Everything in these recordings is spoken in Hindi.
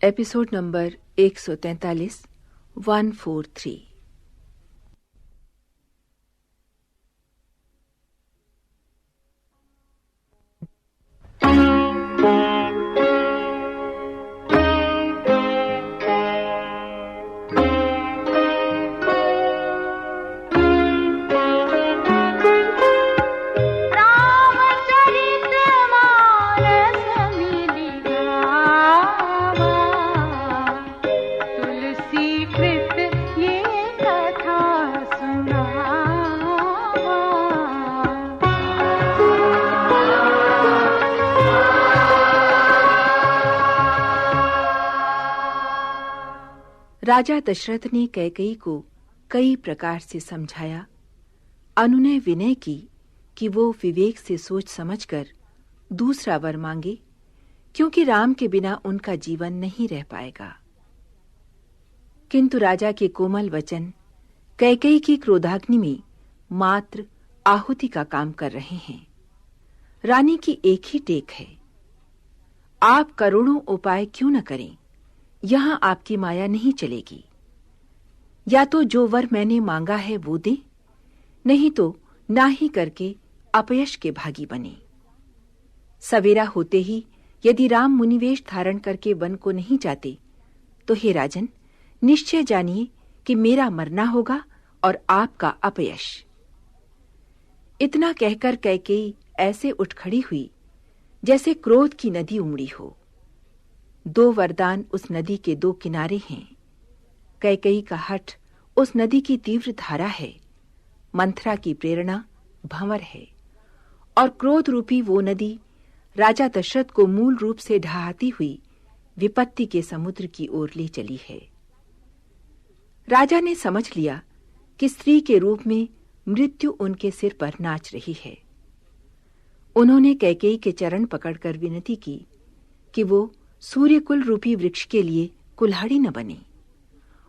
Episode number 143 143। राजा दशरथ ने कैकेयी को कई प्रकार से समझाया, अनुनय विनय की कि वो विवेक से सोच समझकर दूसरा वर मांगे, क्योंकि राम के बिना उनका जीवन नहीं रह पाएगा। किंतु राजा के कोमल वचन कैकेयी की क्रोधाग्नि में मात्र आहुति का काम कर रहे हैं। रानी की एक ही टेक है, आप करोड़ों उपाय क्यों न करें, यहां आपकी माया नहीं चलेगी। या तो जो वर मैंने मांगा है वो दे, नहीं तो ना ही करके अपयश के भागी बने। सवेरा होते ही यदि राम मुनिवेश धारण करके वन को नहीं जाते तो हे राजन, निश्चय जानिए कि मेरा मरना होगा और आपका अपयश। इतना कहकर कैकेयी ऐसे उठ खड़ी हुई जैसे क्रोध की नदी उमड़ी हो। दो वरदान उस नदी के दो किनारे हैं। कैकेयी का हठ उस नदी की तीव्र धारा है, मंथरा की प्रेरणा भंवर है, और क्रोध रूपी वो नदी राजा दशरथ को मूल रूप से ढहाती हुई विपत्ति के समुद्र की ओर ले चली है। राजा ने समझ लिया कि स्त्री के रूप में मृत्यु उनके सिर पर नाच रही है। उन्होंने कैकेयी के चरण पकड़कर विनती की कि वो सूर्यकुल रूपी वृक्ष के लिए कुल्हाड़ी न बने।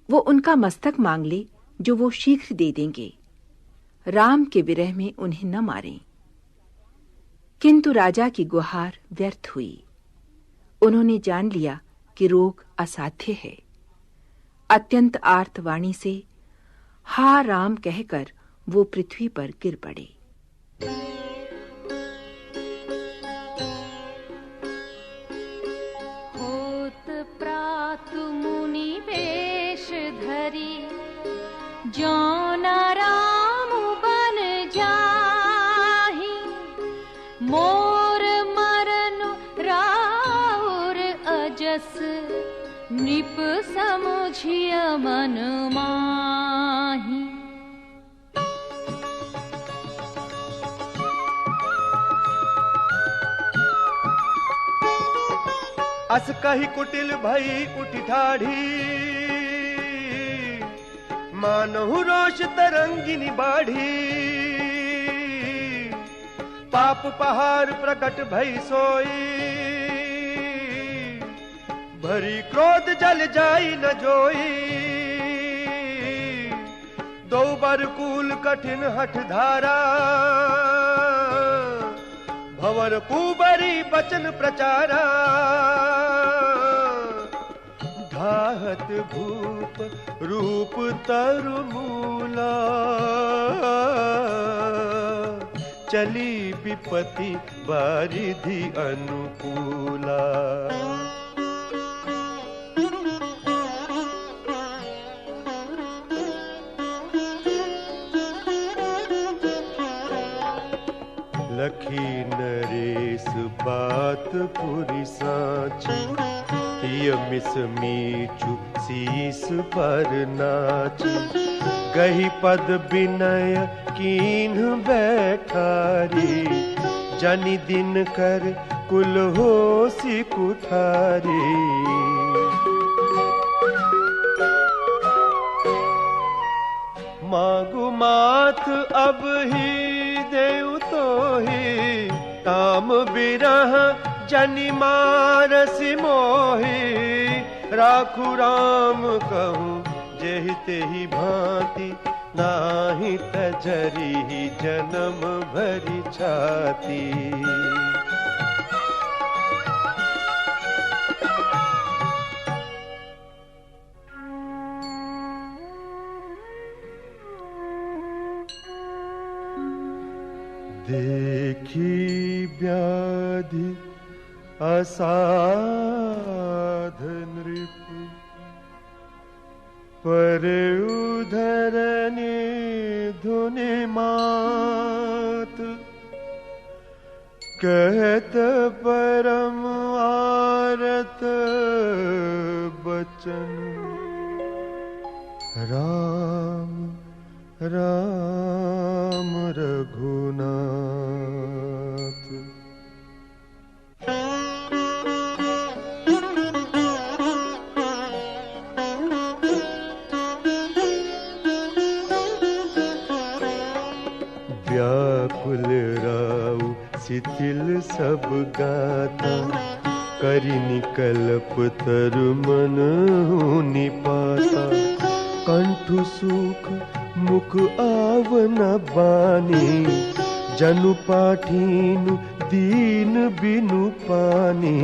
वो उनका मस्तक मांग ले जो वो शीघ्र दे देंगे। राम के विरह में उन्हें न मारें। किंतु राजा की गुहार व्यर्थ हुई। उन्होंने जान लिया कि रोग असाध्य है। अत्यंत आर्त वाणी से हा राम कहकर वो पृथ्वी पर गिर पड़े। जौन राम बन जाहि, मोर मरन राउर अजस, नृप समुझिय मन माहि। अस कही कुटिल भई उठी ठाढ़ी, मानहु रोष तरंगिनी बाढ़ी। पाप पहाड़ प्रकट भई सोई, भरी क्रोध जल जाई न जोई। दो बर कूल कठिन हठ धारा, भवर कुबरी बचन प्रचारा। ढाहत भूप रूप तरु मूला, चली विपत्ति बारिधि अनुकूला। लखी नरेश बात पुरी साची, मिस मीचु शीस पर नाची। गही पद विनय कीन्ह बैठारी, जनि दिन कर कुल होसी कुठारी। मांगु माथ अब ही देउ तो ही, काम बिरह जनि मारसि मोहि। राखु राम कहूँ जेहि तेहि भांति, नाही तजरि जन्म भरि छाती। असाध नृप पर उधरने धुनि मात कहत परम आरत बचन राम राम रघुनाथ। व्याकुल राउ शिथिल सब गाता करि निकल्प तरु मन निपाता कंठु सुख मुख आवन बानी जनु पाठीनु दीन बिनु पानी।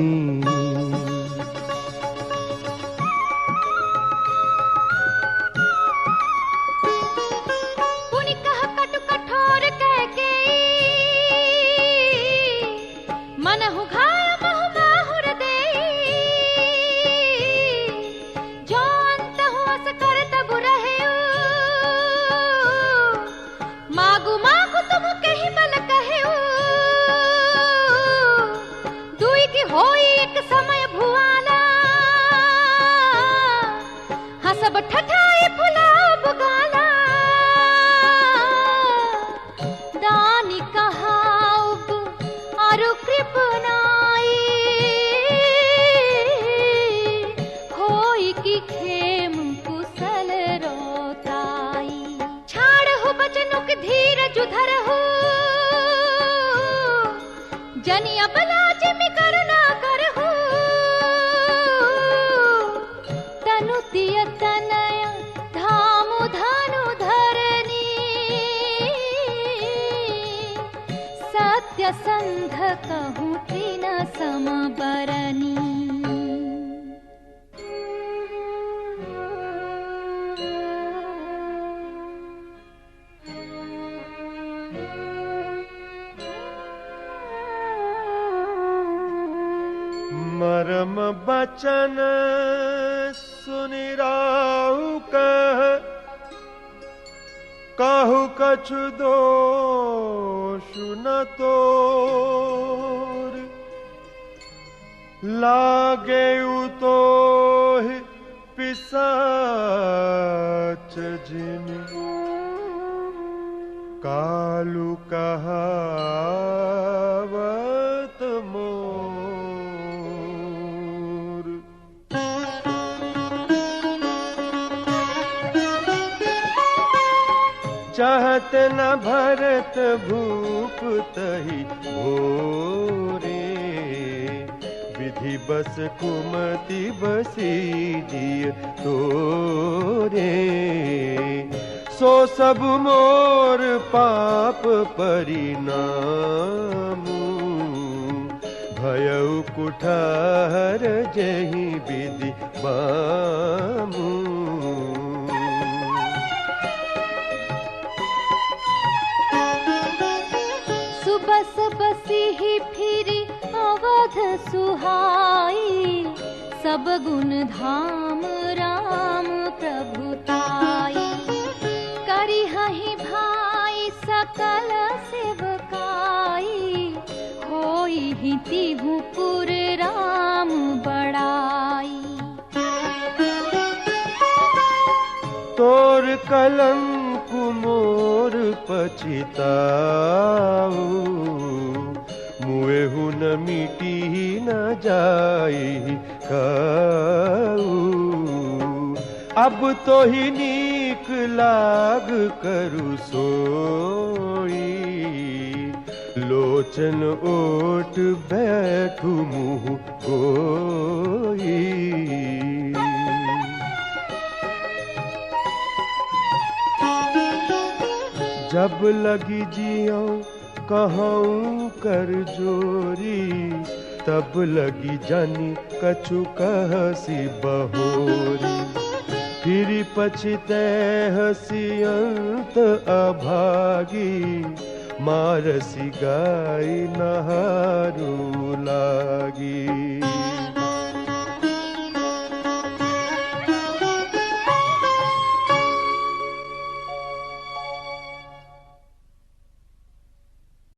संध कहूँ तीन समबरनी। मरम बचन सुनि राहु कहु कछु दोष न तोर लागे उतोहि पिशाच जिमि कालु कहावत मोर। चाहत न भरत भूप तहि भोरे विधि बस कुमति बसी जिय तोरे सो सब मोर पाप परिणामु भयउ कुठार जहि विधि बामु। सुबस बसी फिरी अवध सुहाई सब गुण धाम राम प्रभुताई करी हहि भाई सकल सेवकाई होई ही तिहु पुर राम बड़ाई। तोर कलंक मोर पछिताऊ मुएहु न मिटी न जाई खाऊ अब तो ही नीक लाग करु सोई लोचन ओट बैठू मुँह कोई। जब लगी जियो कहूँ कर जोरी तब लगी जानी कछु कहसी बहोरी फिर पछिते हसी अंत अभागी मारसी गाय नहारू लागी। लागी।